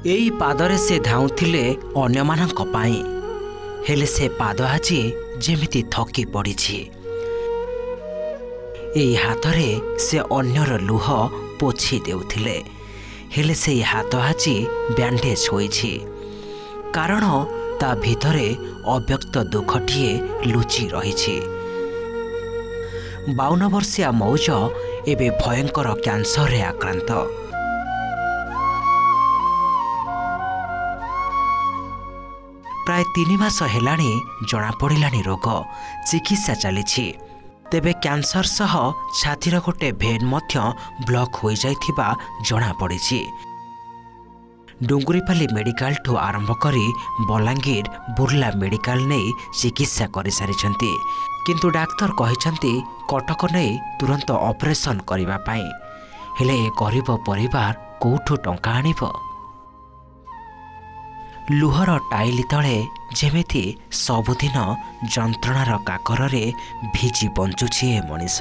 एई पादरे से धाउथिले अन्यमानंक पाई हेले से पाद आज जेमिति थकी पड़िछि। एई हाथरे से अन्यर लुह पोछि देउथिले हेले से हाथ आज बैंडेज होइछि कारण ता भितरे अव्यक्त दुखटिए लुचि रहिछि। 52 वर्षीय मौज एबे भयंकर कैंसर रे आक्रांत। प्राय 3 मास हेलाणी जना पड़िलानी रोग चिकित्सा चलिछि। तेबे कैंसर सह छातीर गोटे भेन मध्य ब्लॉक हो जाइथिबा जना पड़िछि। डुंगुरीपाली मेडिकल ठू आरंभ करी बलांगीर बुर्ला मेडिकल नहीं चिकित्सा कर सारी किंतु डाक्तर कहिसंती कटक नहीं तुरंत ऑपरेशन करिबा पाई हेले गरीब परिवार कोठू टंका आनिबो। लुहर टाइली तले जेमिति सबुदिन जंत्रणार काकर भिजी बंचुछि ए मनीष।